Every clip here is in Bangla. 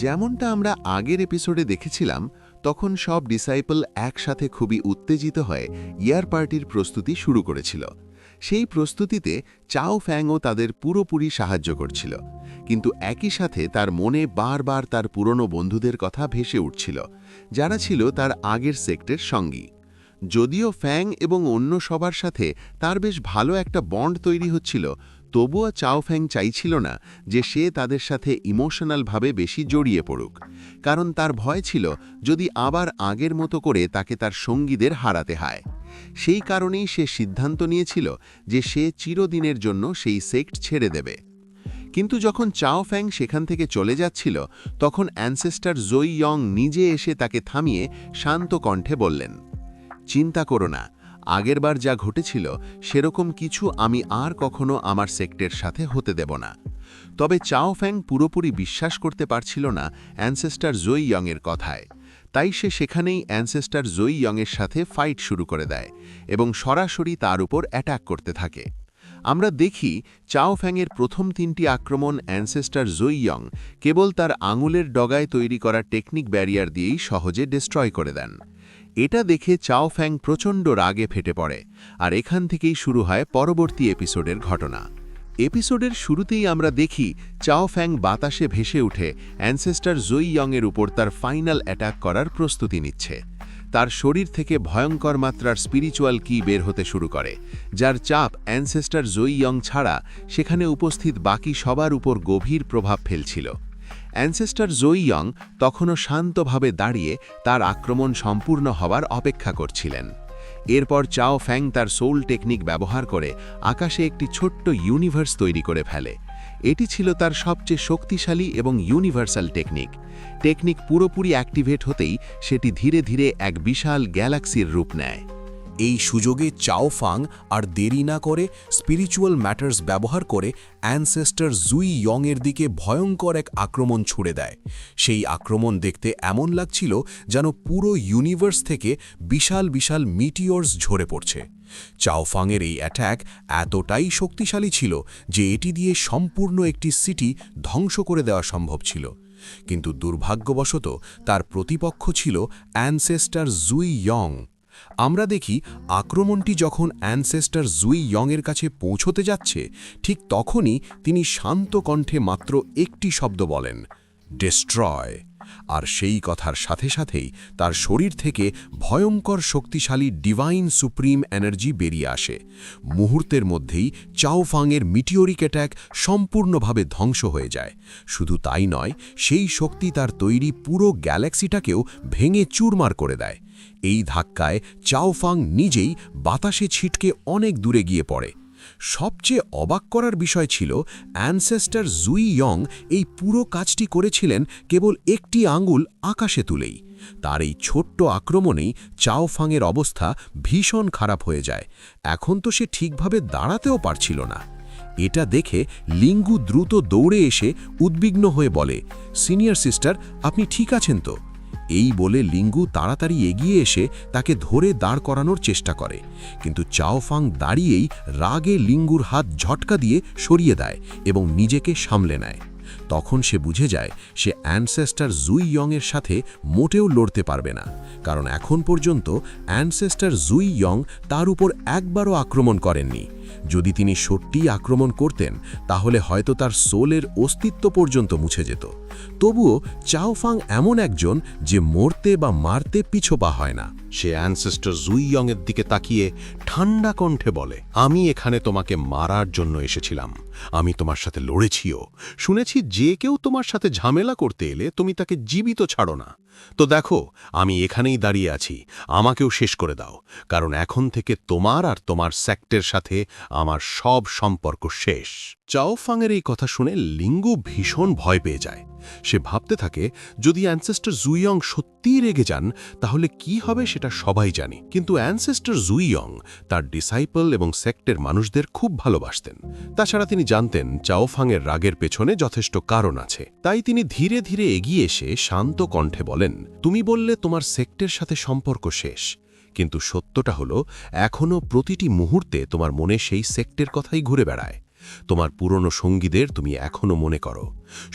যেমনটা আমরা আগের এপিসোডে দেখেছিলাম, তখন সব ডিসাইপল একসাথে খুবই উত্তেজিত হয়ে ইয়ার পার্টির প্রস্তুতি শুরু করেছিল। সেই প্রস্তুতিতে চাও ফ্যাংও তাদের পুরোপুরি সাহায্য করছিল, কিন্তু একই সাথে তার মনে বারবার তার পুরনো বন্ধুদের কথা ভেসে উঠছিল, যারা ছিল তার আগের সেক্টের সঙ্গী। যদিও ফ্যাং এবং অন্য সবার সাথে তার বেশ ভালো একটা বন্ড তৈরি হচ্ছিল, তবুও চাও ফ্যাং চাইছিল না যে সে তাদের সাথে ইমোশনালভাবে বেশি জড়িয়ে পড়ুক, কারণ তার ভয় ছিল যদি আবার আগের মতো করে তাকে তার সঙ্গীদের হারাতে হয়। সেই কারণেই সে সিদ্ধান্ত নিয়েছিল যে সে চিরদিনের জন্য সেই সেক্ট ছেড়ে দেবে। কিন্তু যখন চাও ফ্যাং সেখান থেকে চলে যাচ্ছিল, তখন অ্যানসেস্টার জোই ইয়ং নিজে এসে তাকে থামিয়ে শান্ত কণ্ঠে বললেন, চিন্তা করো না, আগেরবার যা ঘটেছিল সেরকম কিছু আমি আর কখনো আমার সেক্টের সাথে হতে দেব না। তবে চাও ফ্যাং পুরোপুরি বিশ্বাস করতে পারছিল না অ্যানসেস্টার জোই ইয়ংয়ের কথায়, তাই সে সেখানেই অ্যানসেস্টার জোই ইয়ংয়ের সাথে ফাইট শুরু করে দেয় এবং সরাসরি তার উপর অ্যাটাক করতে থাকে। আমরা দেখি চাও ফ্যাংয়ের প্রথম 3টি আক্রমণ অ্যানসেস্টার জোই ইয়ং কেবল তার আঙুলের ডগায় তৈরি করা টেকনিক ব্যারিয়ার দিয়েই সহজে ডিস্ট্রয় করে দেন। এটা দেখে চাও ফ্যাং প্রচণ্ড রাগে ফেটে পড়ে, আর এখান থেকেই শুরু হয় পরবর্তী এপিসোডের ঘটনা। এপিসোডের শুরুতেই আমরা দেখি চাও ফ্যাং বাতাসে ভেসে উঠে অ্যানসেস্টার জোই ইয়ংয়ের উপর তার ফাইনাল অ্যাটাক করার প্রস্তুতি নিচ্ছে। তার শরীর থেকে ভয়ঙ্কর মাত্রার স্পিরিচুয়াল কি বের হতে শুরু করে, যার চাপ অ্যানসেস্টার জোই ইয়ং ছাড়া সেখানে উপস্থিত বাকি সবার উপর গভীর প্রভাব ফেলছিল। অ্যানসেস্টার জোই ইয়ং তখনও শান্তভাবে দাঁড়িয়ে তার আক্রমণ সম্পূর্ণ হওয়ার অপেক্ষা করছিলেন। এরপর চাও ফ্যাং তার সোল টেকনিক ব্যবহার করে আকাশে একটি ছোট্ট ইউনিভার্স তৈরি করে ফেলে। এটি ছিল তার সবচেয়ে শক্তিশালী এবং ইউনিভার্সাল টেকনিক পুরোপুরি অ্যাক্টিভেট হতেই সেটি ধীরে ধীরে এক বিশাল গ্যালাক্সির রূপ নেয়। এই সুযোগে চাও ফাং আর দেরি না করে স্পিরিচুয়াল ম্যাটার্স ব্যবহার করে অ্যানসেস্টার জুই ইয়ংয়ের দিকে ভয়ঙ্কর এক আক্রমণ ছুড়ে দেয়। সেই আক্রমণ দেখতে এমন লাগছিল যেন পুরো ইউনিভার্স থেকে বিশাল বিশাল মিটিওরস ঝরে পড়ছে। চাও ফাংয়ের এই অ্যাট্যাক এতটাই শক্তিশালী ছিল যে এটি দিয়ে সম্পূর্ণ একটি সিটি ধ্বংস করে দেওয়া সম্ভব ছিল। কিন্তু দুর্ভাগ্যবশত তার প্রতিপক্ষ ছিল অ্যানসেস্টার জুই ইয়ং। আমরা দেখি আক্রমণটি যখন অ্যানসেস্টার জুই ইয়ংয়ের কাছে পৌঁছতে যাচ্ছে, ঠিক তখনই তিনি শান্ত কণ্ঠে মাত্র একটি শব্দ বলেন, ডিস্ট্রয়। আর সেই কথার সাথে সাথেই তার শরীর থেকে ভয়ঙ্কর শক্তিশালী ডিভাইন সুপ্রিম এনার্জি বেরিয়ে আসে। মুহূর্তের মধ্যেই চাও ফাংয়ের মিটিওরিক অ্যাট্যাক সম্পূর্ণভাবে ধ্বংস হয়ে যায়। শুধু তাই নয়, সেই শক্তি তার তৈরি পুরো গ্যালাক্সিটাকেও ভেঙে চুরমার করে দেয়। এই ধাক্কায় চাও ফাং নিজেই বাতাসে ছিটকে অনেক দূরে গিয়ে পড়ে। সবচেয়ে অবাক করার বিষয় ছিল অ্যানসেস্টার জুই ইয়ং এই পুরো কাজটি করেছিলেন কেবল একটি আঙুল আকাশে তুলেই। তার এই ছোট্ট আক্রমণেই চাও ফাংয়ের অবস্থা ভীষণ খারাপ হয়ে যায়। এখন তো সে ঠিকভাবে দাঁড়াতেও পারছিল না। এটা দেখে লিঙ্গু দ্রুত দৌড়ে এসে উদ্বিগ্ন হয়ে বলে, সিনিয়র সিস্টার, আপনি ঠিক আছেন তো? এই বলে লিঙ্গু তাড়াতাড়ি এগিয়ে এসে তাকে ধরে দাঁড় করানোর চেষ্টা করে, কিন্তু চাও ফাং দাঁড়িয়েই রাগে লিঙ্গুর হাত ঝটকা দিয়ে সরিয়ে দেয় এবং নিজেকে সামলে নেয়। তখন সে বুঝে যায় সে অ্যানসেস্টার জুই ইয়ংয়ের সাথে মোটেও লড়তে পারবে না, কারণ এখন পর্যন্ত অ্যানসেস্টার জুই ইয়ং তার উপর একবারও আক্রমণ করেননি। যদি তিনি সত্যিই আক্রমণ করতেন তাহলে হয়তো তার সোলের অস্তিত্ব পর্যন্ত মুছে যেত। তবুও চাও ফাং এমন একজন যে মরতে বা মারতে পিছোপা হয় না। সে অ্যানসেস্টার জুই ইয়ংয়ের দিকে তাকিয়ে ঠান্ডা কণ্ঠে বলে, আমি এখানে তোমাকে মারার জন্য এসেছিলাম। আমি তোমার সাথে লড়েছিও। শুনেছি যে কেউ তোমার সাথে ঝামেলা করতে এলে তুমি তাকে জীবিত ছাড়ো না। তো দেখো, আমি এখানেই দাঁড়িয়ে আছি। আমাকেও শেষ করে দাও, কারণ এখন থেকে তোমার আর তোমার সেক্টের সাথে আমার সব সম্পর্ক শেষ। চাও ফাংয়ের এই কথা শুনে লিঙ্গু ভীষণ ভয় পেয়ে যায়। সে ভাবতে থাকে, যদি অ্যানসেস্টার জুইয়ং সত্যিই রেগে যান তাহলে কি হবে সেটা সবাই জানে। কিন্তু অ্যানসেস্টার জুইয়ং তার ডিসাইপল এবং সেক্টের মানুষদের খুব ভালোবাসতেন। তাছাড়া তিনি জানতেন চাও ফাংয়ের রাগের পেছনে যথেষ্ট কারণ আছে। তাই তিনি ধীরে ধীরে এগিয়ে এসে শান্ত কণ্ঠে বলেন, তুমি বললে তোমার সেক্টের সাথে সম্পর্ক শেষ, কিন্তু সত্যটা হলো এখনও প্রতিটি মুহূর্তে তোমার মনে সেই সেক্টের কথাই ঘুরে বেড়ায়। তোমার পুরনো সঙ্গীদের তুমি এখনও মনে করো,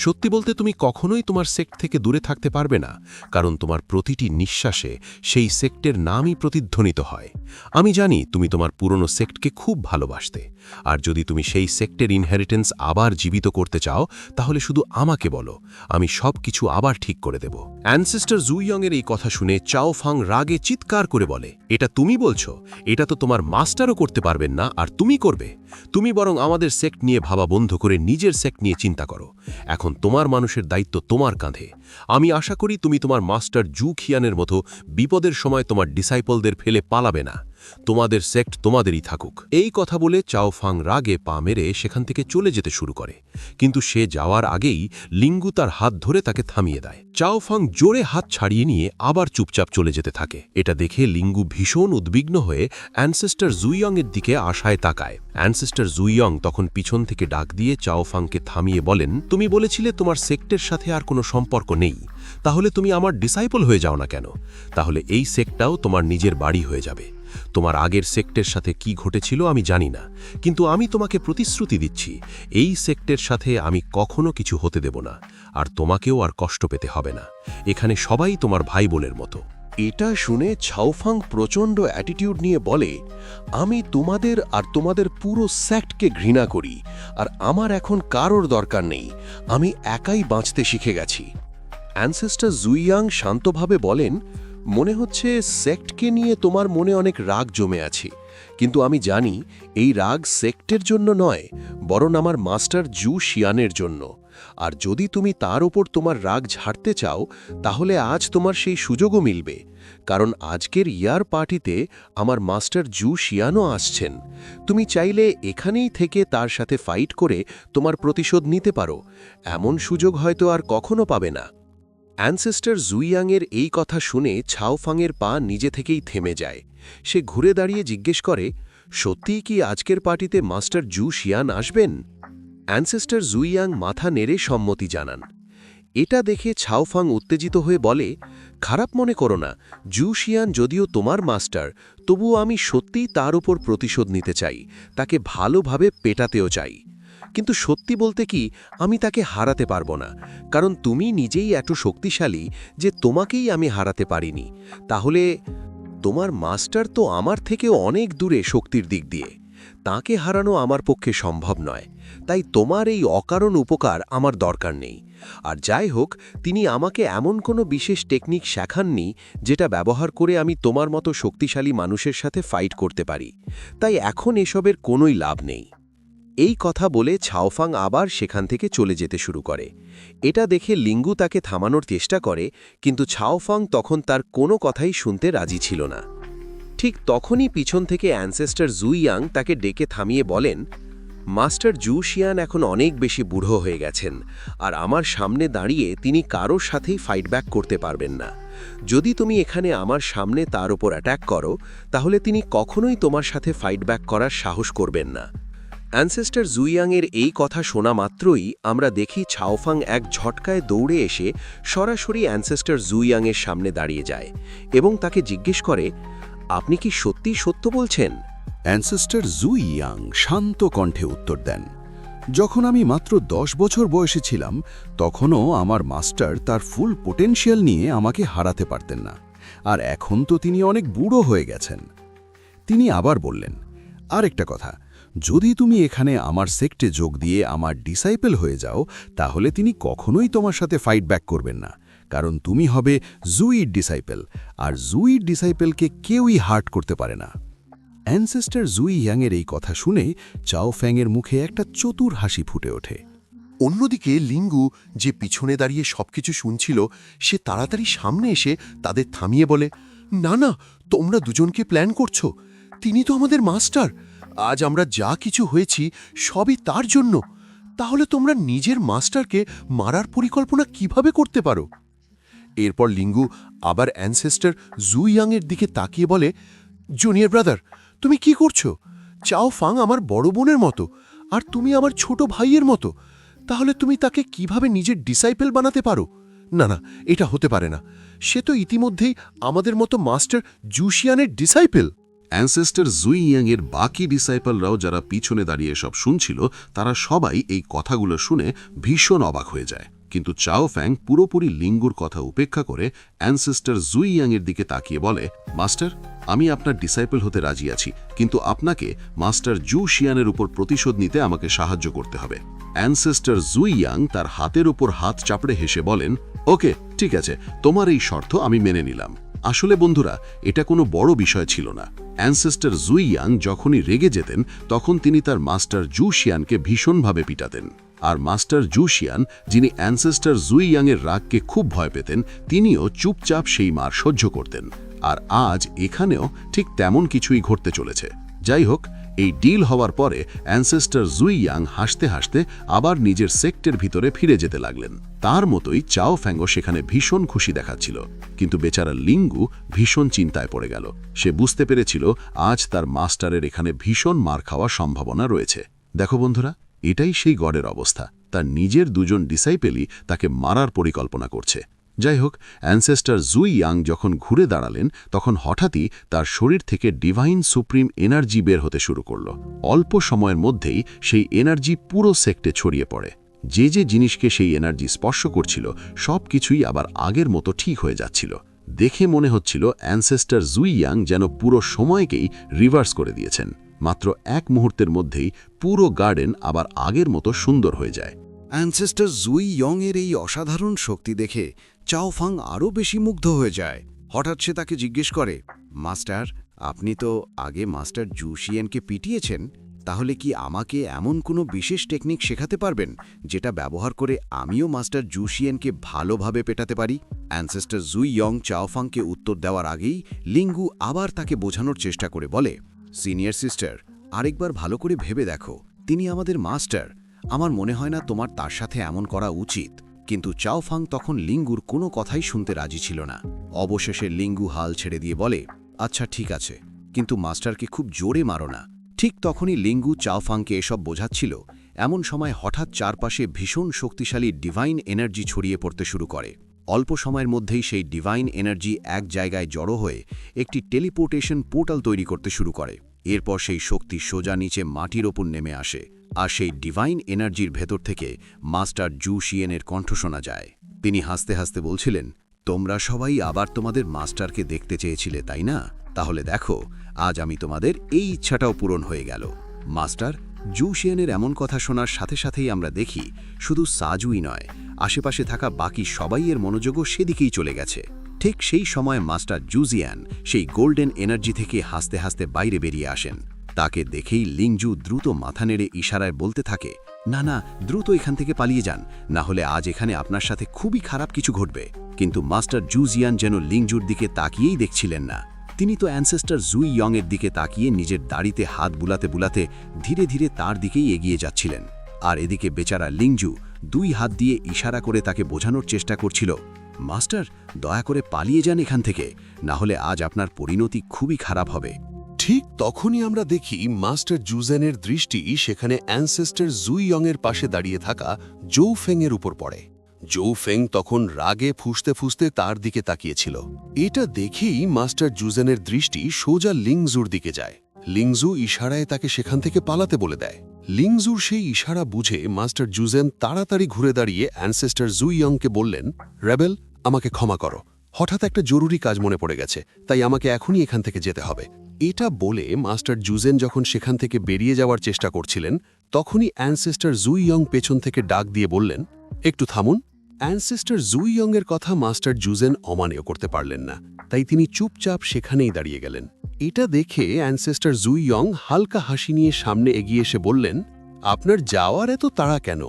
সত্যি বলতে তুমি কখনোই তোমার সেক্ট থেকে দূরে থাকতে পারবে না, কারণ তোমার প্রতিটি নিঃশ্বাসে সেই সেক্টের নামই প্রতিধ্বনিত হয়। আমি জানি তুমি তোমার পুরনো সেক্টকে খুব ভালোবাসতে, আর যদি তুমি সেই সেক্টের ইনহেরিটেন্স আবার জীবিত করতে চাও তাহলে শুধু আমাকে বলো, আমি সব কিছু আবার ঠিক করে দেব। অ্যানসেস্টর জুইয়ংয়ের এই কথা শুনে চাও ফাং রাগে চিৎকার করে বলে, এটা তুমি বলছো? এটা তো তোমার মাস্টারও করতে পারবেন না, আর তুমি করবে? তুমি বরং আমাদের সেক্ট নিয়ে ভাবা বন্ধ করে নিজের সেক্ট নিয়ে চিন্তা করো। এখন তোমার মানুষের দায়িত্ব তোমার কাঁধে। আমি আশা করি তুমি তোমার মাস্টার জু খিয়ানের মতো বিপদের সময় তোমার ডিসাইপলদের ফেলে পালাবে না। তোমাদের সেক্ট তোমাদেরই থাকুক। এই কথা বলে চাও ফাং রাগে পা মেরে সেখান থেকে চলে যেতে শুরু করে, কিন্তু সে যাওয়ার আগেই লিঙ্গু তার হাত ধরে তাকে থামিয়ে দেয়। চাও ফাং জোরে হাত ছাড়িয়ে নিয়ে আবার চুপচাপ চলে যেতে থাকে। এটা দেখে লিঙ্গু ভীষণ উদ্বিগ্ন হয়ে অ্যানসেস্টর জুইয়ংয়ের দিকে আশায় তাকায়। অ্যানসেস্টর জুইয়ং তখন পিছন থেকে ডাক দিয়ে চাও ফাংকে থামিয়ে বলেন, তুমি বলেছিলে তোমার সেক্টের সাথে আর কোনো সম্পর্ক নেই, তাহলে তুমি আমার ডিসাইপল হয়ে যাও না কেন? তাহলে এই সেক্টটাও তোমার নিজের বাড়ি হয়ে যাবে। তোমার আগের সেক্টের সাথে কি ঘটেছিল আমি জানি না, কিন্তু আমি তোমাকে প্রতিশ্রুতি দিচ্ছি, এই সেক্টের সাথে আমি কখনো কিছু হতে দেব না, আর তোমাকেও আর কষ্ট পেতে হবে না। এখানে সবাই তোমার ভাই বোনের মতো। এটা শুনে চাওফাং প্রচণ্ড অ্যাটিটিউড নিয়ে বলে, আমি তোমাদের আর তোমাদের পুরো সেক্টকে ঘৃণা করি, আর আমার এখন কারোর দরকার নেই। আমি একাই বাঁচতে শিখে গেছি। অ্যানসেস্টর জুইয়াং শান্তভাবে বলেন, মনে হচ্ছে সেক্টকে নিয়ে তোমার মনে অনেক রাগ জমে আছে, কিন্তু আমি জানি এই রাগ সেক্টের জন্য নয়, বরং আমার মাস্টার জু শিয়ানের জন্য। আর যদি তুমি তার ওপর তোমার রাগ ঝাড়তে চাও তাহলে আজ তোমার সেই সুযোগও মিলবে, কারণ আজকের ইয়ার পার্টিতে আমার মাস্টার জু শিয়ানও আসছেন। তুমি চাইলে এখানেই থেকে তার সাথে ফাইট করে তোমার প্রতিশোধ নিতে পারো। এমন সুযোগ হয়তো আর কখনো পাবে না। অ্যানসেস্টর জুইয়াংয়ের এই কথা শুনে ছাওফাংয়ের পা নিজে থেকেই থেমে যায়। সে ঘুরে দাঁড়িয়ে জিজ্ঞেস করে, সত্যিই কি আজকের পার্টিতে মাস্টার জু শিয়ান আসবেন? অ্যানসেস্টর জুইয়াং মাথা নেড়ে সম্মতি জানান। এটা দেখে ছাওফাং উত্তেজিত হয়ে বলে, খারাপ মনে করো না, জু শিয়ান যদিও তোমার মাস্টার, তবুও আমি সত্যিই তার উপর প্রতিশোধ নিতে চাই, তাকে ভালোভাবে পেটাতেও চাই। কিন্তু সত্যি বলতে কি, আমি তাকে হারাতে পারবো না, কারণ তুমি নিজেই এত শক্তিশালী যে তোমাকেই আমি হারাতে পারিনি। তাহলে তোমার মাস্টার তো আমার থেকেও অনেক দূরে শক্তির দিক দিয়ে, তাকে হারানো আমার পক্ষে সম্ভব নয়। তাই তোমার এই অকারণ উপকার আমার দরকার নেই। আর যাই হোক, তিনি আমাকে এমন কোনো বিশেষ টেকনিক শেখাননি যেটা ব্যবহার করে আমি তোমার মতো শক্তিশালী মানুষের সাথে ফাইট করতে পারি। তাই এখন এসবের কোনোই লাভ নেই। এই কথা বলে ছাওফাং আবার সেখান থেকে চলে যেতে শুরু করে। এটা দেখে লিঙ্গু তাকে থামানোর চেষ্টা করে, কিন্তু ছাওফাং তখন তার কোনো কথাই শুনতে রাজি ছিল না। ঠিক তখনই পিছন থেকে অ্যানসেস্টর জুইয়াং তাকে ডেকে থামিয়ে বলেন, মাস্টার জু শিয়ান এখন অনেক বেশি বুড়ো হয়ে গেছেন, আর আমার সামনে দাঁড়িয়ে তিনি কারোর সাথেই ফাইট ব্যাক করতে পারবেন না। যদি তুমি এখানে আমার সামনে তার ওপর অ্যাট্যাক করো তাহলে তিনি কখনোই তোমার সাথে ফাইট ব্যাক করার সাহস করবেন না। অ্যানসেস্টর জুইয়াংয়ের এই কথা শোনা মাত্রই আমরা দেখি ছাওফাং এক ঝটকায় দৌড়ে এসে সরাসরি অ্যানসেস্টর জুইয়াংয়ের সামনে দাঁড়িয়ে যায় এবং তাকে জিজ্ঞেস করে, আপনি কি সত্যি সত্য বলছেন? অ্যানসেস্টর জুইয়াং শান্ত কণ্ঠে উত্তর দেন, যখন আমি মাত্র 10 বছর বয়সে ছিলাম তখনও আমার মাস্টার তার ফুল পোটেনশিয়াল নিয়ে আমাকে হারাতে পারতেন না, আর এখন তো তিনি অনেক বুড়ো হয়ে গেছেন। তিনি আবার বললেন, আরেকটা কথা, যদি তুমি এখানে আমার সেক্টে যোগ দিয়ে আমার ডিসাইপল হয়ে যাও তাহলে তিনি কখনোই তোমার সাথে ফাইট ব্যাক করবেন না, কারণ তুমি হবে জুইর ডিসাইপল, আর জুইর ডিসাইপলকে কেউই হার্ট করতে পারে না। অ্যানসেস্টর জুইয়াংয়ের এই কথা শুনে চাও ফ্যাংয়ের মুখে একটা চতুর হাসি ফুটে ওঠে। অন্যদিকে লিঙ্গু, যে পিছনে দাঁড়িয়ে সবকিছু শুনছিল, সে তাড়াতাড়ি সামনে এসে তাদের থামিয়ে বলে, না না, তোমরা দুজনকে প্ল্যান করছো। তিনি তো আমাদের মাস্টার। আজ আমরা যা কিছু হয়েছি সবই তার জন্য। তাহলে তোমরা নিজের মাস্টারকে মারার পরিকল্পনা কিভাবে করতে পারো? এরপর লিঙ্গু আবার অ্যানসেস্টর জুইয়াংয়ের দিকে তাকিয়ে বলে, জুনিয়র ব্রাদার, তুমি কি করছো? চাও ফাং আমার বড় বোনের মতো, আর তুমি আমার ছোট ভাইয়ের মতো। তাহলে তুমি তাকে কিভাবে নিজের ডিসাইপল বানাতে পারো? না না, এটা হতে পারে না। সে তো ইতিমধ্যেই আমাদের মতো মাস্টার জুশিয়ানের ডিসাইপল। অ্যানসেস্টর জুই ইয়াং এর বাকি ডিসাইপলরাও যারা পিছনে দাঁড়িয়ে সব শুনছিল তারা সবাই এই কথাগুলো শুনে ভীষণ অবাক হয়ে যায়। কিন্তু চাও ফ্যাং পুরোপুরি লিঙ্গুর কথা উপেক্ষা করে অ্যানসেস্টর জুই ইয়াং এর দিকে তাকিয়ে বলে, মাস্টার, আমি আপনার ডিসাইপল হতে রাজি আছি, কিন্তু আপনাকে মাস্টার জু শিয়ানের উপর প্রতিশোধ নিতে আমাকে সাহায্য করতে হবে। অ্যানসেস্টর জুই ইয়াং তার হাতের উপর হাত চাপড়ে হেসে বলেন, ওকে, ঠিক আছে, তোমার এই শর্ত আমি মেনে নিলাম। আসলে বন্ধুরা, এটা কোনো বড় বিষয় ছিল না। অ্যানসেস্টর জুই ইয়াং যখনই রেগে যেতেন তখন তিনি তার মাস্টার জু শিয়ানকে ভীষণভাবে পিটাতেন। আর মাস্টার জু শিয়ান, যিনি অ্যানসেস্টর জুই ইয়াংয়ের রাগকে খুব ভয় পেতেন, তিনিও চুপচাপ সেই মার সহ্য করতেন। আর আজ এখানেও ঠিক তেমন কিছুই ঘটতে চলেছে। যাই হোক, এই ডিল হওয়ার পরে অ্যানসেস্টর জুই ইয়াং হাসতে হাসতে আবার নিজের সেক্টের ভিতরে ফিরে যেতে লাগলেন। তার মতোই চাও ফ্যাংও সেখানে ভীষণ খুশি দেখাচ্ছিল, কিন্তু বেচারা লিঙ্গু ভীষণ চিন্তায় পড়ে গেল। সে বুঝতে পেরেছিল আজ তার মাস্টারের এখানে ভীষণ মার খাওয়ার সম্ভাবনা রয়েছে। দেখো বন্ধুরা, এটাই সেই গডের অবস্থা। তার নিজের দুজন ডিসাইপেলই তাকে মারার পরিকল্পনা করছে। যাই হোক, অ্যানসেস্টর জুই ইয়াং যখন ঘুরে দাঁড়ালেন তখন হঠাৎই তার শরীর থেকে ডিভাইন সুপ্রিম এনার্জি বের হতে শুরু করল। অল্প সময়ের মধ্যেই সেই এনার্জি পুরো সেক্টে ছড়িয়ে পড়ে। যে যে জিনিসকে সেই এনার্জি স্পর্শ করছিল সব কিছুই আবার আগের মতো ঠিক হয়ে যাচ্ছিল। দেখে মনে হচ্ছিল অ্যানসেস্টর জুই ইয়াং যেন পুরো সময়কেই রিভার্স করে দিয়েছেন। মাত্র এক মুহূর্তের মধ্যেই পুরো গার্ডেন আবার আগের মতো সুন্দর হয়ে যায়। অ্যানসেস্টর জুই ইয়ং এর এই অসাধারণ শক্তি দেখে চাও ফাং আরও বেশি মুগ্ধ হয়ে যায়। হঠাৎ সে তাকে জিজ্ঞেস করে, মাস্টার, আপনি তো আগে মাস্টার জু শিয়েনকে পিটিয়েছেন, তাহলে কি আমাকে এমন কোনো বিশেষ টেকনিক শেখাতে পারবেন যেটা ব্যবহার করে আমিও মাস্টার জু শিয়েনকে ভালোভাবে পেটাতে পারি? অ্যানসেস্টর জুই ইয়ং চাও ফাংকে উত্তর দেওয়ার আগেই লিঙ্গু আবার তাকে বোঝানোর চেষ্টা করে বলে, সিনিয়র সিস্টার, আরেকবার ভালো করে ভেবে দেখো, তিনি আমাদের মাস্টার। আমার মনে হয় না তোমার তার সাথে এমন করা উচিত। কিন্তু চাও ফাং তখন লিঙ্গুর কোনো কথাই শুনতে রাজি ছিল না। অবশেষে লিঙ্গু হাল ছেড়ে দিয়ে বলে, আচ্ছা ঠিক আছে, কিন্তু মাস্টারকে খুব জোরে মারো না। ঠিক তখনই লিঙ্গু চাও ফাংকে এসব বোঝাচ্ছিল, এমন সময় হঠাৎ চারপাশে ভীষণ শক্তিশালী ডিভাইন এনার্জি ছড়িয়ে পড়তে শুরু করে। অল্প সময়ের মধ্যেই সেই ডিভাইন এনার্জি এক জায়গায় জড়ো হয়ে একটি টেলিপোর্টেশন পোর্টাল তৈরি করতে শুরু করে। এরপর সেই শক্তি সোজা নিচে মাটির ওপর নেমে আসে, আর সেই ডিভাইন এনার্জির ভেতর থেকে মাস্টার জু শিয়েনের কণ্ঠ শোনা যায়। তিনি হাসতে হাসতে বলছিলেন, তোমরা সবাই আবার তোমাদের মাস্টারকে দেখতে চেয়েছিলে, তাই না? তাহলে দেখো, আজ আমি তোমাদের এই ইচ্ছাটাও পূরণ হয়ে গেল। মাস্টার জু শিয়েনের এমন কথা শোনার সাথে সাথেই আমরা দেখি শুধু সাজুই নয়, আশেপাশে থাকা বাকি সবাই এর মনোযোগও সেদিকেই চলে গেছে। ঠিক সেই সময় মাস্টার জুজিয়ান সেই গোল্ডেন এনার্জি থেকে হাসতে হাসতে বাইরে বেরিয়ে আসেন। তাকে দেখেই লিংজু দ্রুত মাথা নেড়ে ইশারায় বলতে থাকে, না না, দ্রুত এখান থেকে পালিয়ে যান, না হলে আজ এখানে আপনার সাথে খুবই খারাপ কিছু ঘটবে। কিন্তু মাস্টার জুজিয়ান যেন লিংজুর দিকে তাকিয়েই দেখছিলেন না। তিনি তো অ্যানসেস্টর জুই ইয়ং এর দিকে তাকিয়ে নিজের দাড়িতে হাত বুলাতে বুলাতে ধীরে ধীরে তার দিকেই এগিয়ে যাচ্ছিলেন। আর এদিকে বেচারা লিংজু দুই হাত দিয়ে ইশারা করে তাকে বোঝানোর চেষ্টা করছিল, মাস্টার, দয়া করে পালিয়ে যান এখান থেকে, না হলে আজ আপনার পরিণতি খুবই খারাপ হবে। ঠিক তখনই আমরা দেখি মাস্টার জুজেনের দৃষ্টি সেখানে অ্যানসেস্টর জুই ইয়ংয়ের পাশে দাঁড়িয়ে থাকা জৌ ফেংয়ের উপর পড়ে। জৌ ফেং তখন রাগে ফুঁসতে ফুঁসতে তার দিকে তাকিয়েছিল। এটা দেখেই মাস্টার জুজেনের দৃষ্টি সোজা লিংজুর দিকে যায়। লিংজু ইশারায় তাকে সেখান থেকে পালাতে বলে দেয়। লিংজুর সেই ইশারা বুঝে মাস্টার জুজেন তাড়াতাড়ি ঘুরে দাঁড়িয়ে অ্যানসেস্টর জুই ইয়ংকে বললেন, রেবেল, আমাকে ক্ষমা করো, হঠাৎ একটা জরুরি কাজ মনে পড়ে গেছে, তাই আমাকে এখনই এখান থেকে যেতে হবে। এটা বলে মাস্টার জুজেন যখন সেখান থেকে বেরিয়ে যাওয়ার চেষ্টা করছিলেন তখনই অ্যানসেস্টর জুই ইয়ং পেছন থেকে ডাক দিয়ে বললেন, একটু থামুন। অ্যানসেস্টর জুই ইয়ংয়ের কথা মাস্টার জুজেন অমান্য করতে পারলেন না, তাই তিনি চুপচাপ সেখানেই দাঁড়িয়ে গেলেন। এটা দেখে অ্যানসেস্টর জুই ইয়ং হালকা হাসি নিয়ে সামনে এগিয়ে এসে বললেন, আপনার যাওয়ার এত তাড়া কেন?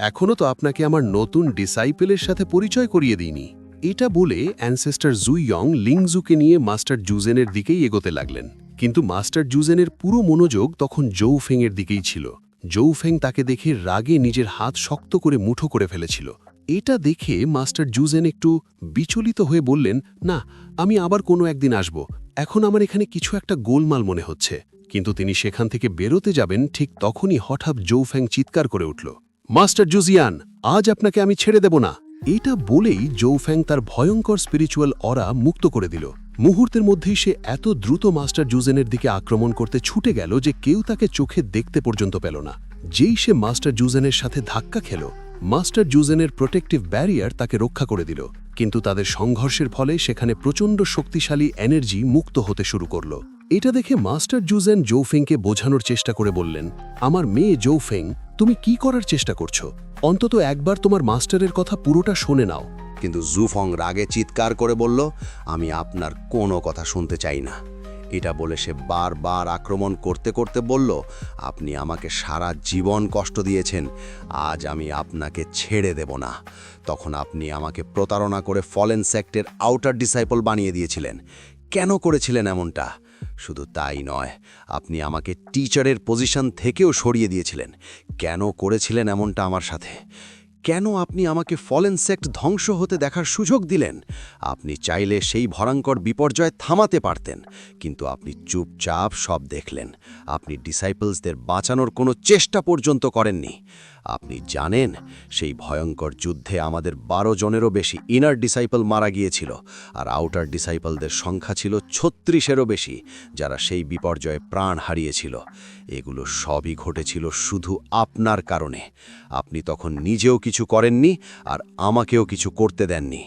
এখনও তো আপনাকে আমার নতুন ডিসাইপেলের সাথে পরিচয় করিয়ে দিইনি। এটা বলে অ্যানসেস্টর জুই ইয়ং লিংজুকে নিয়ে মাস্টার জুজেনের দিকেই এগোতে লাগলেন। কিন্তু মাস্টার জুজেনের পুরো মনোযোগ তখন জৌ ফেংয়ের দিকেই ছিল। জৌ ফেং তাকে দেখে রাগে নিজের হাত শক্ত করে মুঠো করে ফেলেছিল। এটা দেখে মাস্টার জুজেন একটু বিচলিত হয়ে বললেন, না, আমি আবার কোনো একদিন আসব, এখন আমার এখানে কিছু একটা গোলমাল মনে হচ্ছে। কিন্তু তিনি সেখান থেকে বেরোতে যাবেন ঠিক তখনই হঠাৎ জৌ ফেং চিৎকার করে উঠল, মাস্টার জুজিয়ান, আজ আপনাকে আমি ছেড়ে দেব না। এটা বলেই জৌ ফেং তার ভয়ঙ্কর স্পিরিচুয়াল অরা মুক্ত করে দিল। মুহূর্তের মধ্যেই সে এত দ্রুত মাস্টার জুজেনের দিকে আক্রমণ করতে ছুটে গেল যে কেউ তাকে চোখে দেখতে পর্যন্ত পেল না। যেই সে মাস্টার জুজেনের সাথে ধাক্কা খেল, মাস্টার জুজেনের প্রোটেক্টিভ ব্যারিয়ার তাকে রক্ষা করে দিল, কিন্তু তাদের সংঘর্ষের ফলে সেখানে প্রচণ্ড শক্তিশালী এনার্জি মুক্ত হতে শুরু করল। এটা দেখে মাস্টার জুজেন জৌফেংকে বোঝানোর চেষ্টা করে বললেন, আমার মেয়ে জৌফেং, তুমি কি করার চেষ্টা করছো? অন্তত একবার তোমার মাস্টারের কথা পুরোটা শুনে নাও। কিন্তু জুফং রাগে চিৎকার করে বলল, আমি আপনার কোনো কথা শুনতে চাই না। এটা বলে সে বারবার আক্রমণ করতে করতে বলল, আপনি আমাকে সারা জীবন কষ্ট দিয়েছেন, আজ আমি আপনাকে ছেড়ে দেব না। তখন আপনি আমাকে প্রতারণা করে ফলেন সেক্টের আউটার ডিসাইপল বানিয়ে দিয়েছিলেন। কেন করেছিলেন এমনটা? শুধু তাই নয়, আপনি আমাকে টিচারের পজিশন থেকেও সরিয়ে দিয়েছিলেন। কেন করেছিলেন এমনটা আমার সাথে? কেন আপনি আমাকে ফলেন সেক্ট ধ্বংস হতে দেখার সুযোগ দিলেন? আপনি চাইলে সেই ভয়ঙ্কর বিপর্যয় থামাতে পারতেন, কিন্তু আপনি চুপচাপ সব দেখলেন। আপনি ডিসাইপলসদের বাঁচানোর কোনো চেষ্টা পর্যন্ত করেননি। আপনি জানেন, সেই ভয়ঙ্কর যুদ্ধে আমাদের 12 জনেরও বেশি ইনার ডিসাইপল মারা গিয়েছিল, আর আউটার ডিসাইপলদের সংখ্যা ছিল 36-এরও বেশি, যারা সেই বিপর্যয়ে প্রাণ হারিয়েছিল। এগুলো সবই ঘটেছিল শুধু আপনার কারণে। আপনি তখন নিজেও কিছু করেননি, আর আমাকেও কিছু করতে দেননি।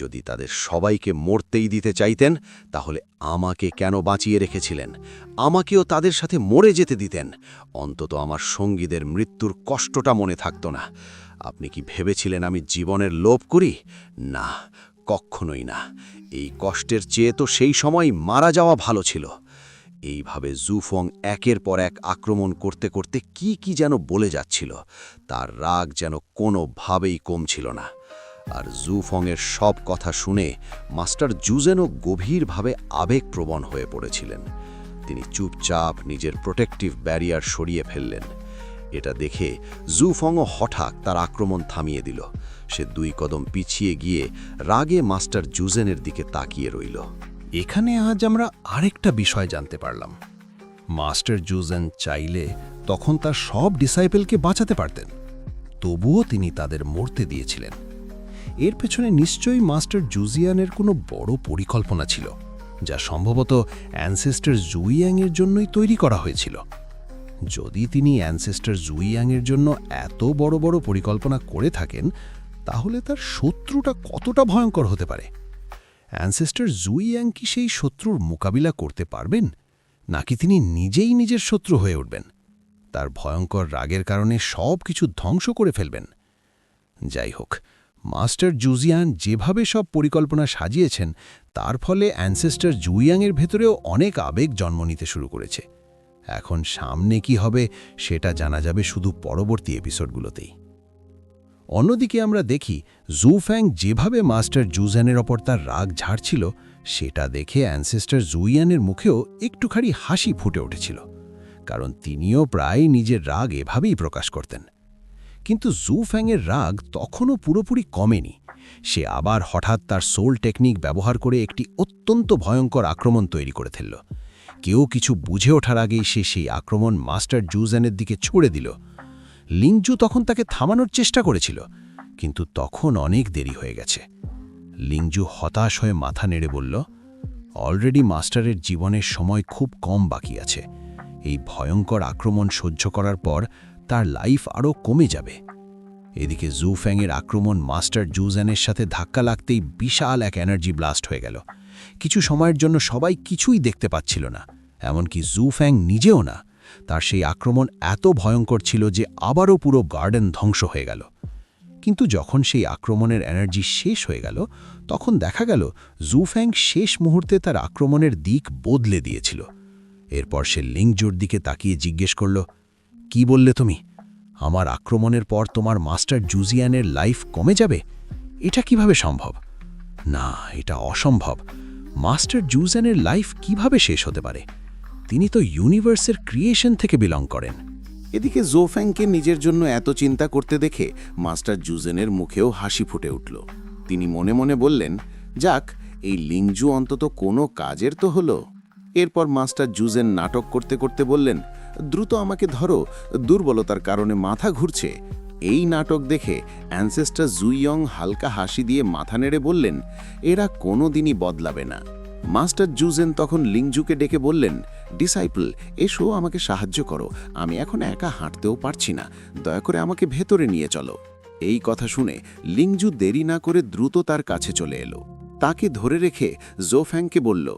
যদি তাদের সবাইকে মরতেই দিতে চাইতেন, তাহলে আমাকে কেন বাঁচিয়ে রেখেছিলেন? আমাকেও তাদের সাথে মরে যেতে দিতেন। অন্তত আমার সঙ্গীদের মৃত্যুর কষ্টটা মনে থাকতো না। আপনি কি ভেবেছিলেন আমি জীবনের লোভ করি? না, কখনোই না। এই কষ্টের চেয়ে তো সেই সময় মারা যাওয়া ভালো ছিল। এইভাবে জুফং একের পর এক আক্রমণ করতে করতে কি যেন বলে যাচ্ছিল। তার রাগ যেন কোনোভাবেই কমছিল না। আর জুফংয়ের সব কথা শুনে মাস্টার জুজেনও গভীরভাবে আবেগপ্রবণ হয়ে পড়েছিলেন। তিনি চুপচাপ নিজের প্রোটেক্টিভ ব্যারিয়ার সরিয়ে ফেললেন। এটা দেখে জুফংও হঠাৎ তার আক্রমণ থামিয়ে দিল। সে 2 কদম পিছিয়ে গিয়ে রাগে মাস্টার জুজেনের দিকে তাকিয়ে রইল। এখানে আজ আমরা আরেকটা বিষয় জানতে পারলাম। মাস্টার জুজেন চাইলে তখন তার সব ডিসাইপলকে বাঁচাতে পারতেন, তবুও তিনি তাদের মরতে দিয়েছিলেন। এর পেছনে নিশ্চয়ই মাস্টার জুজিয়ানের কোনো বড় পরিকল্পনা ছিল, যা সম্ভবত অ্যানসেস্টার জুইয়াংয়ের জন্যই তৈরি করা হয়েছিল। যদি তিনি অ্যানসেস্টার জুইয়াংয়ের জন্য এত বড় বড় পরিকল্পনা করে থাকেন, তাহলে তার শত্রুটা কতটা ভয়ঙ্কর হতে পারে? অ্যানসেস্টার জুইয়াং কি সেই শত্রুর মোকাবিলা করতে পারবেন, নাকি তিনি নিজেই নিজের শত্রু হয়ে উঠবেন, তার ভয়ঙ্কর রাগের কারণে সব কিছু ধ্বংস করে ফেলবেন? যাই হোক, মাস্টার জুজিয়ান যেভাবে সব পরিকল্পনা সাজিয়েছেন, তার ফলে অ্যানসেস্টার জুইয়াংয়ের ভেতরেও অনেক আবেগ জন্ম নিতে শুরু করেছে। এখন সামনে কি হবে সেটা জানা যাবে শুধু পরবর্তী এপিসোডগুলোতেই। অন্যদিকে আমরা দেখি জুফ্যাং যেভাবে মাস্টার জুজিয়ানের ওপর তার রাগ ঝাড়ছিল, সেটা দেখে অ্যানসেস্টার জুইয়ানের মুখেও একটুখানি হাসি ফুটে উঠেছিল, কারণ তিনিও প্রায় নিজের রাগ এভাবেই প্রকাশ করতেন। কিন্তু জুফ্যাংয়ের রাগ তখনও পুরোপুরি কমেনি। সে আবার হঠাৎ তার সোল টেকনিক ব্যবহার করে একটি অত্যন্ত ভয়ঙ্কর আক্রমণ তৈরি করে ফেলল। কেউ কিছু বুঝে ওঠার আগেই সে সেই আক্রমণ মাস্টার জুজেনের দিকে ছুড়ে দিল। লিংজু তখন তাকে থামানোর চেষ্টা করেছিল, কিন্তু তখন অনেক দেরি হয়ে গেছে। লিংজু হতাশ হয়ে মাথা নেড়ে বলল, অলরেডি মাস্টারের জীবনের সময় খুব কম বাকি আছে। এই ভয়ঙ্কর আক্রমণ সহ্য করার পর তার লাইফ আরও কমে যাবে। এদিকে জুফ্যাংয়ের আক্রমণ মাস্টার জুজেনের সাথে ধাক্কা লাগতেই বিশাল এক এনার্জি ব্লাস্ট হয়ে গেল। কিছু সময়ের জন্য সবাই কিছুই দেখতে পাচ্ছিল না, এমনকি জুফ্যাং নিজেও না। তার সেই আক্রমণ এত ভয়ঙ্কর ছিল যে আবারও পুরো গার্ডেন ধ্বংস হয়ে গেল। কিন্তু যখন সেই আক্রমণের এনার্জি শেষ হয়ে গেল, তখন দেখা গেল জুফ্যাং শেষ মুহূর্তে তার আক্রমণের দিক বদলে দিয়েছিল। এরপর সে লিংজুর দিকে তাকিয়ে জিজ্ঞেস করল, কি বললে তুমি? আমার আক্রমণের পর তোমার মাস্টার জুজিয়ানের লাইফ কমে যাবে? এটা কিভাবে সম্ভব? না, এটা অসম্ভব। মাস্টার জুজিয়ানের লাইফ কিভাবে শেষ হতে পারে? তিনি তো ইউনিভার্সের ক্রিয়েশন থেকে বিলং করেন। এদিকে জোফ্যাংকে নিজের জন্য এত চিন্তা করতে দেখে মাস্টার জুজেনের মুখেও হাসি ফুটে উঠল। তিনি মনে মনে বললেন, যাক, এই লিংজু অন্তত কোনো কাজের তো হলো। এরপর মাস্টার জুজেন নাটক করতে করতে বললেন, দ্রুত আমাকে ধরো, দুর্বলতার কারণে মাথা ঘুরছে। এই নাটক দেখে অ্যানসেস্টার জুইয়ং হালকা হাসি দিয়ে মাথা নেড়ে বললেন, এরা কোনো দিনই বদলাবে না। মাস্টার জুজেন তখন লিংজুকে ডেকে বললেন, ডিসাইপল, এসো, আমাকে সাহায্য করো, আমি এখন একা হাঁটতেও পারছি না, দয়া করে আমাকে ভেতরে নিয়ে চলো। এই কথা শুনে লিংজু দেরি না করে দ্রুত তার কাছে চলে এলো। তাকে ধরে রেখে জোফ্যাংকে বলল,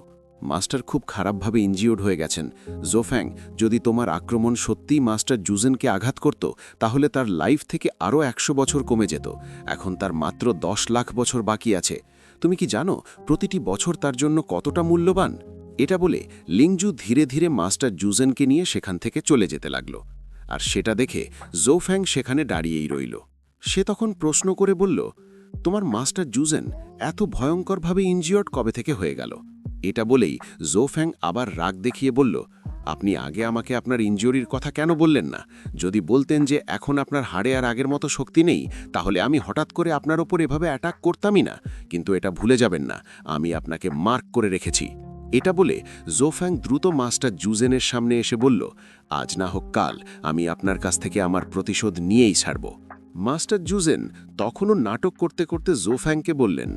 মাস্টার খুব খারাপভাবে ইনজিওর্ড হয়ে গেছেন। জোফ্যাং, যদি তোমার আক্রমণ সত্যিই মাস্টার জুজেনকে আঘাত করত, তাহলে তার লাইফ থেকে আরও 100 বছর কমে যেত। এখন তার মাত্র 10 লাখ বছর বাকি আছে। তুমি কি জানো প্রতিটি বছর তার জন্য কতটা মূল্যবান? এটা বলে লিংজু ধীরে ধীরে মাস্টার জুজেনকে নিয়ে সেখান থেকে চলে যেতে লাগল। আর সেটা দেখে জোফ্যাং সেখানে দাঁড়িয়েই রইল। সে তখন প্রশ্ন করে বলল, তোমার মাস্টার জুজেন এত ভয়ঙ্করভাবে ইনজিওর্ড কবে থেকে হয়ে গেল? এটা বলেই জোফ্যাং আবার রাগ দেখিয়ে বলল, আপনি আগে আমাকে আপনার ইনজিওরির কথা কেন বললেন না? যদি বলতেন যে এখন আপনার হাড়ে আর আগের মতো শক্তি নেই, তাহলে আমি হঠাৎ করে আপনার ওপর এভাবে অ্যাটাক করতামই না। কিন্তু এটা ভুলে যাবেন না, আমি আপনাকে মার্ক করে রেখেছি। এটা বলে জোফ্যাং দ্রুত মাস্টার জুজেনের সামনে এসে বলল, আজ না হোক কাল আমি আপনার কাছ থেকে আমার প্রতিশোধ নিয়েই ছাড়ব। মাস্টার জুজেন তখনও নাটক করতে করতে জোফ্যাংকে বললেন,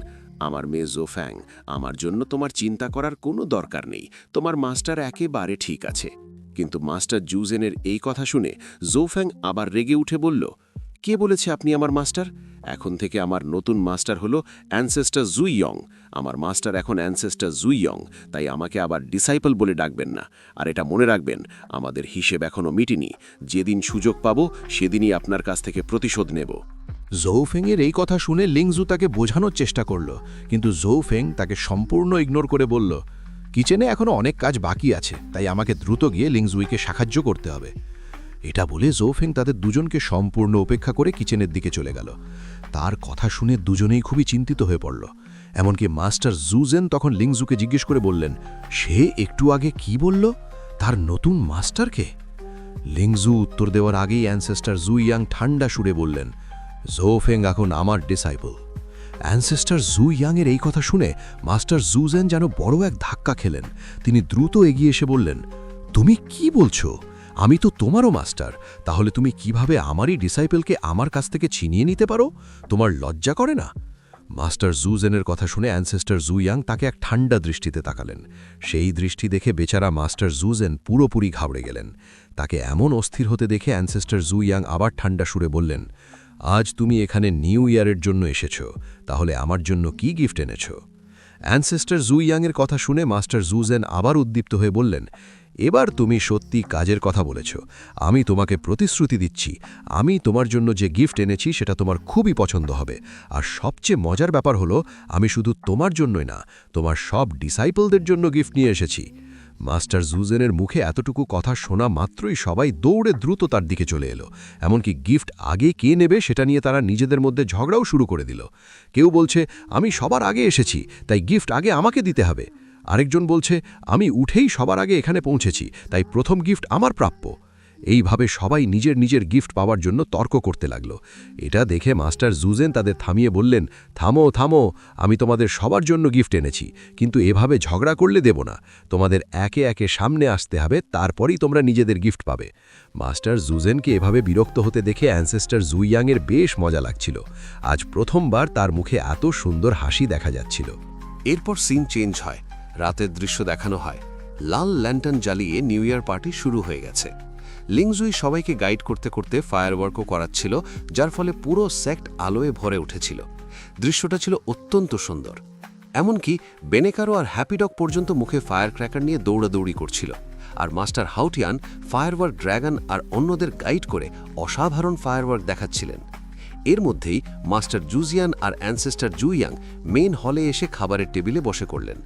আমার মেয়ে জোফ্যাং, আমার জন্য তোমার চিন্তা করার কোনো দরকার নেই, তোমার মাস্টার একেবারে ঠিক আছে। কিন্তু মাস্টার জুজেনের এই কথা শুনে জোফ্যাং আবার রেগে উঠে বলল, কে বলেছে আপনি আমার মাস্টার? এখন থেকে আমার নতুন মাস্টার হলো অ্যানসেস্টার জুই ইয়ং। আমার মাস্টার এখন অ্যানসেস্টার জুই ইয়ং, তাই আমাকে আবার ডিসাইপল বলে ডাকবেন না। আর এটা মনে রাখবেন, আমাদের হিসেব এখনও মিটেনি। যেদিন সুযোগ পাব সেদিনই আপনার কাছ থেকে প্রতিশোধ নেব। জোফেংয়ের এই কথা শুনে লিংজু তাকে বোঝানোর চেষ্টা করল, কিন্তু জোফেং তাকে সম্পূর্ণ ইগনোর করে বলল, কিচেনে এখনও অনেক কাজ বাকি আছে, তাই আমাকে দ্রুত গিয়ে লিংজুইকে সাহায্য করতে হবে। এটা বলে জোফেং তাদের দুজনকে সম্পূর্ণ উপেক্ষা করে কিচেনের দিকে চলে গেল। তার কথা শুনে দুজনেই খুবই চিন্তিত হয়ে পড়ল। এমনকি মাস্টার জুজেন তখন লিংজুকে জিজ্ঞেস করে বললেন, সে একটু আগে কি বলল? তার নতুন মাস্টারকে? লিংজু উত্তর দেওয়ার আগেই অ্যানসেস্টার জুইয়াং ঠান্ডা সুরে বললেন, জোফেং এখন আমার ডিসাইপল। অ্যানসেস্টার জুইয়াংয়ের এই কথা শুনে মাস্টার জুজেন যেন বড় এক ধাক্কা খেলেন। তিনি দ্রুত এগিয়ে এসে বললেন, তুমি কি বলছো? আমি তো তোমারও মাস্টার, তাহলে তুমি কিভাবে আমারই ডিসাইপলকে আমার কাছ থেকে ছিনিয়ে নিতে পারো? তোমার লজ্জা করে না? মাস্টার জুজেনের কথা শুনে অ্যানসেস্টার জুইয়াং তাকে এক ঠান্ডা দৃষ্টিতে তাকালেন। সেই দৃষ্টি দেখে বেচারা মাস্টার জুজেন পুরোপুরি ঘাবড়ে গেলেন। তাকে এমন অস্থির হতে দেখে অ্যানসেস্টার জুইয়াং আবার ঠান্ডা সুরে বললেন, আজ তুমি এখানে নিউ ইয়ারের জন্য এসেছ, তাহলে আমার জন্য কি গিফট এনেছ? অ্যানসেস্টার জুইয়াংয়ের কথা শুনে মাস্টার জুজেন আবার উদ্দীপ্ত হয়ে বললেন, এবার তুমি সত্যি কাজের কথা বলেছ। আমি তোমাকে প্রতিশ্রুতি দিচ্ছি, আমি তোমার জন্য যে গিফট এনেছি সেটা তোমার খুবই পছন্দ হবে। আর সবচেয়ে মজার ব্যাপার হলো, আমি শুধু তোমার জন্যই না, তোমার সব ডিসাইপলদের জন্য গিফট নিয়ে এসেছি। মাস্টার জুজেনের মুখে এতটুকু কথা শোনা মাত্রই সবাই দৌড়ে দ্রুত তার দিকে চলে এলো। এমনকি গিফট আগে কে নেবে সেটা নিয়ে তারা নিজেদের মধ্যে ঝগড়াও শুরু করে দিল। কেউ বলছে, আমি সবার আগে এসেছি, তাই গিফট আগে আমাকে দিতে হবে। আরেকজন বলছে, আমি উঠেই সবার আগে এখানে পৌঁছেছি, তাই প্রথম গিফট আমার প্রাপ্য। এইভাবে সবাই নিজের নিজের গিফট পাওয়ার জন্য তর্ক করতে লাগল। এটা দেখে মাস্টার জুজেন তাদের থামিয়ে বললেন, থামো থামো, আমি তোমাদের সবার জন্য গিফট এনেছি, কিন্তু এভাবে ঝগড়া করলে দেব না। তোমাদের একে একে সামনে আসতে হবে, তারপরই তোমরা নিজেদের গিফট পাবে। মাস্টার জুজেনকে এভাবে বিরক্ত হতে দেখে অ্যানসেস্টার জুইয়াংয়ের বেশ মজা লাগছিল। আজ প্রথমবার তার মুখে এত সুন্দর হাসি দেখা যাচ্ছিল। এরপর সিন চেঞ্জ হয়, রাতের দৃশ্য দেখানো হয়। লাল ল্যান্টার্ন জ্বালিয়ে নিউ ইয়ার পার্টি শুরু হয়ে গেছে। লিংজুই সবাইকে গাইড করতে করতে ফায়ারওয়ার্কও করাচ্ছিল, যার ফলে পুরো সেক্ট আলোয় ভরে উঠেছিল। দৃশ্যটা ছিল অত্যন্ত সুন্দর। এমনকি বেনেকারো আর হ্যাপিডগ পর্যন্ত মুখে ফায়ার ক্র্যাকার নিয়ে দৌড়াদৌড়ি করছিল। আর মাস্টার হাউটিয়ান ফায়ারওয়ার্ক ড্র্যাগন আর অন্যদের গাইড করে অসাধারণ ফায়ারওয়ার্ক দেখাচ্ছিলেন। এর মধ্যেই মাস্টার জুজিয়ান আর অ্যানসেস্টার জুইয়াং মেন হলে এসে খাবারের টেবিলে বসে করলেন।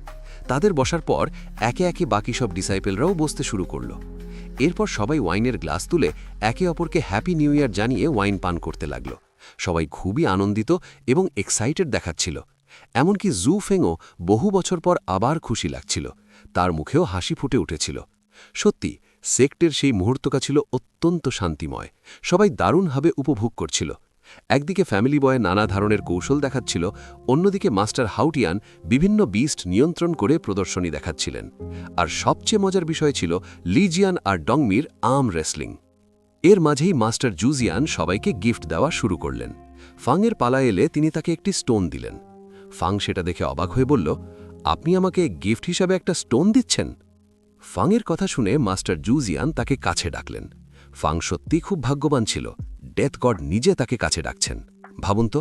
তাদের বসার পর একে একে বাকি সব ডিসাইপেলরাও বসতে শুরু করল। এরপর সবাই ওয়াইনের গ্লাস তুলে একে অপরকে হ্যাপি নিউ ইয়ার জানিয়ে ওয়াইন পান করতে লাগল। সবাই খুবই আনন্দিত এবং এক্সাইটেড দেখাচ্ছিল। এমনকি জু ফেংও বহু বছর পর আবার খুশি লাগছিল, তার মুখেও হাসি ফুটে উঠেছিল। সত্যি সেক্টের সেই মুহূর্তটা ছিল অত্যন্ত শান্তিময়। সবাই দারুণভাবে উপভোগ করছিল। একদিকে ফ্যামিলি বয় নানা ধরনের কৌশল দেখাচ্ছিল, অন্যদিকে মাস্টার হাউটিয়ান বিভিন্ন বিস্ট নিয়ন্ত্রণ করে প্রদর্শনী দেখাচ্ছিলেন। আর সবচেয়ে মজার বিষয় ছিল লিজিয়ান আর ডংমির আর্ম রেসলিং। এর মাঝেই মাস্টার জুজিয়ান সবাইকে গিফট দেওয়া শুরু করলেন। ফাংয়ের পালা এলে তিনি তাকে একটি স্টোন দিলেন। ফাং সেটা দেখে অবাক হয়ে বলল, আপনি আমাকে গিফট হিসাবে একটা স্টোন দিচ্ছেন? ফাংয়ের কথা শুনে মাস্টার জুজিয়ান তাকে কাছে ডাকলেন। ফাং সত্যি খুব ভাগ্যবান ছিল, ডেথ গড নিজে তাকে কাছে ডাকছেন। ভাবুন তো,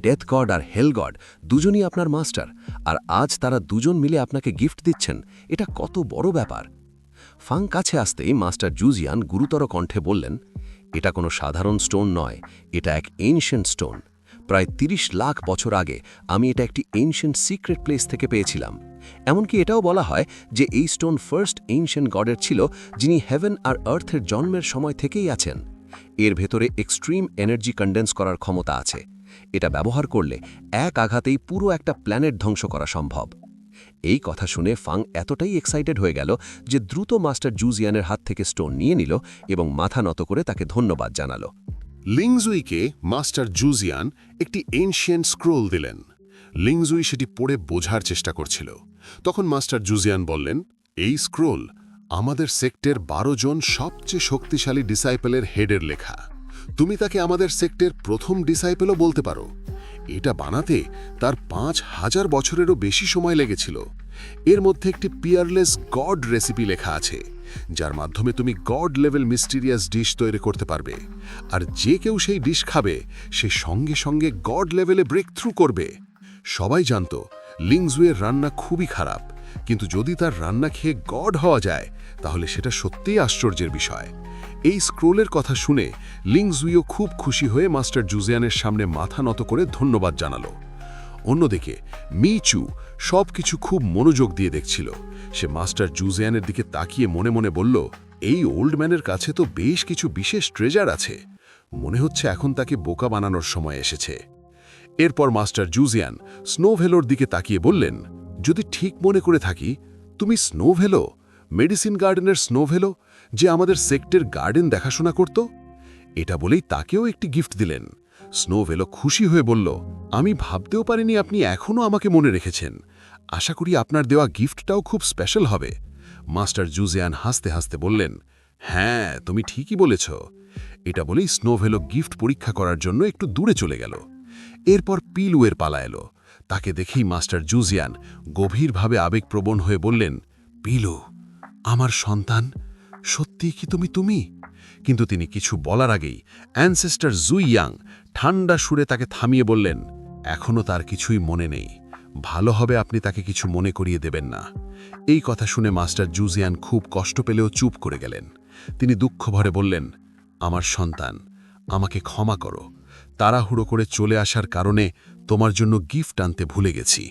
ডেথ গড আর হেল গড দুজনই আপনার মাস্টার, আর আজ তারা দুজন মিলে আপনাকে গিফট দিচ্ছেন। এটা কত বড় ব্যাপার। ফাং কাছে আসতেই মাস্টার জুজিয়ান গুরুতর কণ্ঠে বললেন, এটা কোনো সাধারণ স্টোন নয়, এটা এক এনশিয়েন্ট স্টোন। প্রায় ৩০ লাখ বছর আগে আমি এটা একটি এনশিয়েন্ট সিক্রেট প্লেস থেকে পেয়েছিলাম। এমনকি এটাও বলা হয় যে এই স্টোন ফার্স্ট এনশিয়েন্ট গডের ছিল, যিনি হেভেন আর আর্থের জন্মের সময় থেকেই আছেন। এর ভেতরে এক্সট্রিম এনার্জি কন্ডেন্স করার ক্ষমতা আছে। এটা ব্যবহার করলে এক আঘাতেই পুরো একটা প্ল্যানেট ধ্বংস করা সম্ভব। এই কথা শুনে ফাং এতটাই এক্সাইটেড হয়ে গেল যে দ্রুত মাস্টার জুজিয়ানের হাত থেকে স্টোন নিয়ে নিল এবং মাথা নত করে তাকে ধন্যবাদ জানালো। লিংজুইকে মাস্টার জুজিয়ান একটি এনশিয়েন্ট স্ক্রোল দিলেন। লিংজুই সেটি পড়ে বোঝার চেষ্টা করছিল। তখন মাস্টার জুজিয়ান বললেন, এই স্ক্রোল আমাদের সেক্টের 12 জন সবচেয়ে শক্তিশালী ডিসাইপেলের হেডের লেখা। তুমি তাকে আমাদের সেক্টের প্রথম ডিসাইপেলও বলতে পারো। এটা বানাতে তার 5000 বছরেরও বেশি সময় লেগেছিল। এর মধ্যে একটি পিয়ারলেস গড রেসিপি লেখা আছে, যার মাধ্যমে তুমি গড লেভেল মিস্টিরিয়াস ডিশ তৈরি করতে পারবে। আর যে কেউ সেই ডিশ খাবে সে সঙ্গে সঙ্গে গড লেভেলে ব্রেক থ্রু করবে। সবাই জানত লিংজুয়ের রান্না খুবই খারাপ, কিন্তু যদি তার রান্না খেয়ে গড হওয়া যায় তাহলে সেটা সত্যিই আশ্চর্যের বিষয়। এই স্ক্রোলের কথা শুনে লিংজুইও খুব খুশি হয়ে মাস্টার জুজিয়ানের সামনে মাথা নত করে ধন্যবাদ জানালো। অন্যদিকে মিচু সবকিছু খুব মনোযোগ দিয়ে দেখছিল। সে মাস্টার জুজিয়ানের দিকে তাকিয়ে মনে মনে বলল, এই ওল্ড ম্যানের কাছে তো বেশ কিছু বিশেষ ট্রেজার আছে। মনে হচ্ছে এখন তাকে বোকা বানানোর সময় এসেছে। এরপর মাস্টার জুজিয়ান স্নোভেলোর দিকে তাকিয়ে বললেন, যদি ঠিক মনে করে থাকি, তুমি স্নোভেলো, মেডিসিন গার্ডেনের স্নোভেলো, যে আমাদের সেক্টের গার্ডেন দেখাশোনা করত? এটা বলেই তাকেও একটি গিফট দিলেন। স্নোভেলো খুশি হয়ে বলল, আমি ভাবতেও পারিনি আপনি এখনও আমাকে মনে রেখেছেন। আশা করি আপনার দেওয়া গিফটটাও খুব স্পেশাল হবে। মাস্টার জুজিয়ান হাসতে হাসতে বললেন, হ্যাঁ, তুমি ঠিকই বলেছ। এটা বলেই স্নোভেলো গিফট পরীক্ষা করার জন্য একটু দূরে চলে গেল। এরপর পিলুয়ের পালা এলো। তাকে দেখেই মাস্টার জুজিয়ান গভীরভাবে আবেগপ্রবণ হয়ে বললেন, পিলু, আমার সন্তান, সত্যি কি তুমি? কিন্তু তিনি কিছু বলার আগেই অ্যানসেস্টার জুই ইয়াং ঠান্ডা সুরে তাকে থামিয়ে বললেন, এখনও তার কিছুই মনে নেই। ভালো হবে আপনি তাকে কিছু মনে করিয়ে দেবেন না। এই কথা শুনে মাস্টার জুজিয়ান খুব কষ্ট পেলেও চুপ করে গেলেন। তিনি দুঃখ ভরে বললেন, আমার সন্তান, আমাকে ক্ষমা করো। তাড়াহুড়ো করে চলে আসার কারণে তোমার জন্য গিফট আনতে ভুলে গেছি।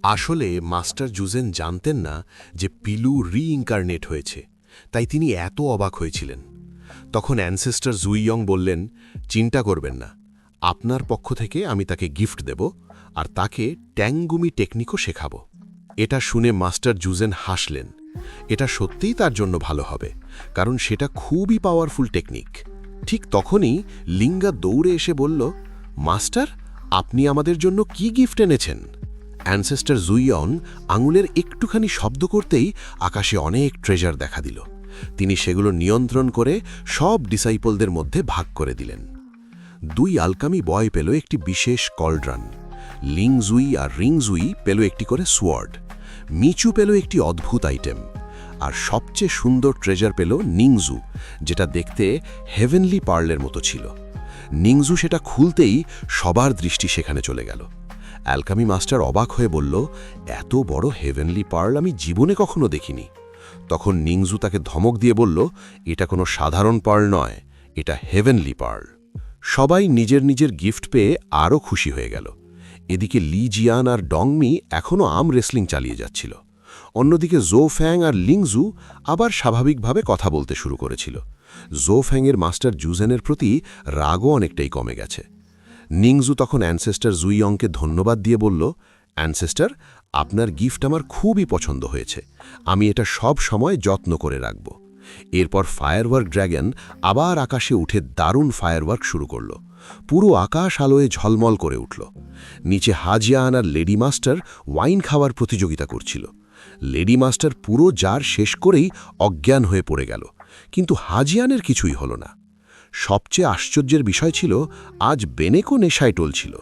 আসলে মাস্টার জুজেন জানতেন না যে পিলু রিইনকার্নেট হয়েছে, তাই তিনি এত অবাক হয়েছিলেন। তখন অ্যানসেস্টার জুইয়ং বললেন, চিন্তা করবেন না, আপনার পক্ষ থেকে আমি তাকে গিফট দেব, আর তাকে ট্যাঙ্গুমি টেকনিকও শেখাব। এটা শুনে মাস্টার জুজেন হাসলেন। এটা সত্যিই তার জন্য ভালো হবে, কারণ সেটা খুবই পাওয়ারফুল টেকনিক। ঠিক তখনই লিঙ্গা দৌড়ে এসে বলল, মাস্টার, আপনি আমাদের জন্য কি গিফট এনেছেন? অ্যানসেস্টার জুইয়ং আঙুলের একটুখানি শব্দ করতেই আকাশে অনেক ট্রেজার দেখা দিল। তিনি সেগুলো নিয়ন্ত্রণ করে সব ডিসাইপলদের মধ্যে ভাগ করে দিলেন। 2 আলকামি বয় পেল একটি বিশেষ কলড্রান, লিংজুই আর রিংজুই পেল একটি করে সোয়ার্ড, মিচু পেল একটি অদ্ভুত আইটেম, আর সবচেয়ে সুন্দর ট্রেজার পেল নিংজু, যেটা দেখতে হেভেনলি পার্লের মতো ছিল। নিংজু সেটা খুলতেই সবার দৃষ্টি সেখানে চলে গেল। অ্যালকামি মাস্টার অবাক হয়ে বলল, এত বড় হেভেনলি পার্ল আমি জীবনে কখনো দেখিনি। তখন নিংজু তাকে ধমক দিয়ে বলল, এটা কোনো সাধারণ পার্ল নয়, এটা হেভেনলি পার্ল। সবাই নিজের নিজের গিফট পেয়ে আরও খুশি হয়ে গেল। এদিকে লি জিয়ান আর ডংমি এখনও আর্ম রেসলিং চালিয়ে যাচ্ছিল। অন্যদিকে জো ফ্যাং আর লিংজু আবার স্বাভাবিকভাবে কথা বলতে শুরু করেছিল। জো ফ্যাংয়ের মাস্টার জুজেনের প্রতি রাগও অনেকটাই কমে গেছে। নিংজু তখন অ্যানসেস্টার জুইয়ংকে ধন্যবাদ দিয়ে বলল, অ্যানসেস্টার, আপনার গিফট আমার খুবই পছন্দ হয়েছে। আমি এটা সব সময় যত্ন করে রাখব। এরপর ফায়ারওয়ার্ক ড্র্যাগন আবার আকাশে উঠে দারুণ ফায়ারওয়ার্ক শুরু করল। পুরো আকাশ আলোয় ঝলমল করে উঠল। নিচে হাজিয়ান আর লেডি মাস্টার ওয়াইন খাওয়ার প্রতিযোগিতা করছিল। লেডি মাস্টার পুরো জার শেষ করেই অজ্ঞান হয়ে পড়ে গেল, কিন্তু হাজিয়ানের কিছুই হল না। সবচেয়ে আশ্চর্যের বিষয় ছিল, আজ বেনেকো নেশায় টলছিল।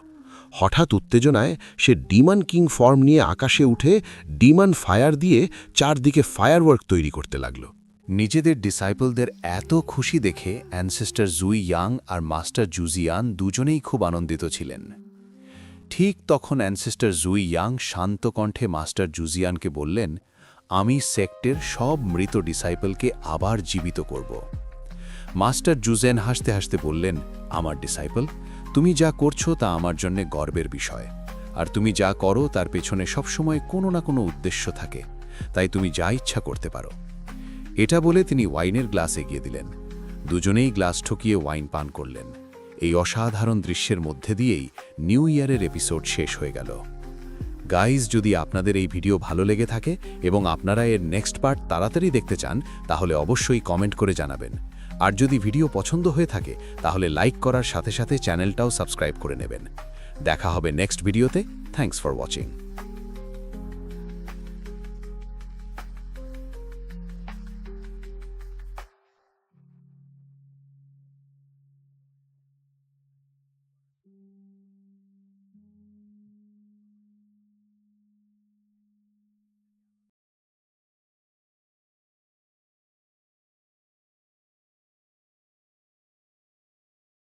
হঠাৎ উত্তেজনায় সে ডিমন কিং ফর্ম নিয়ে আকাশে উঠে ডিমন ফায়ার দিয়ে চারদিকে ফায়ারওয়ার্ক তৈরি করতে লাগল। নিজেদের ডিসাইপলদের এত খুশি দেখে অ্যানসেস্টর জুই ইয়াং আর মাস্টার জুজিয়ান দুজনেই খুব আনন্দিত ছিলেন। ঠিক তখন অ্যানসেস্টর জুই ইয়াং শান্ত কণ্ঠে মাস্টার জুজিয়ানকে বললেন, আমি সেক্টের সব মৃত ডিসাইপলকে আবার জীবিত করব। মাস্টার জুজেন হাসতে হাসতে বললেন, আমার ডিসাইপল, তুমি যা করছো তা আমার জন্য গর্বের বিষয়, আর তুমি যা করো তার পেছনে সবসময় কোনো না কোনো উদ্দেশ্য থাকে, তাই তুমি যা ইচ্ছা করতে পারো। এটা বলে তিনি ওয়াইনের গ্লাস এগিয়ে দিলেন। দুজনেই গ্লাস ঠকিয়ে ওয়াইন পান করলেন। এই অসাধারণ দৃশ্যের মধ্যে দিয়েই নিউ ইয়ারের এপিসোড শেষ হয়ে গেল। গাইজ, যদি আপনাদের এই ভিডিও ভালো লেগে থাকে এবং আপনারা এর নেক্সট পার্ট তাড়াতাড়ি দেখতে চান, তাহলে অবশ্যই কমেন্ট করে জানাবেন। আর যদি ভিডিও পছন্দ হয়ে থাকে তাহলে লাইক করার সাথে সাথে চ্যানেলটাও সাবস্ক্রাইব করে নেবেন। দেখা হবে নেক্সট ভিডিওতে। Thanks for watching.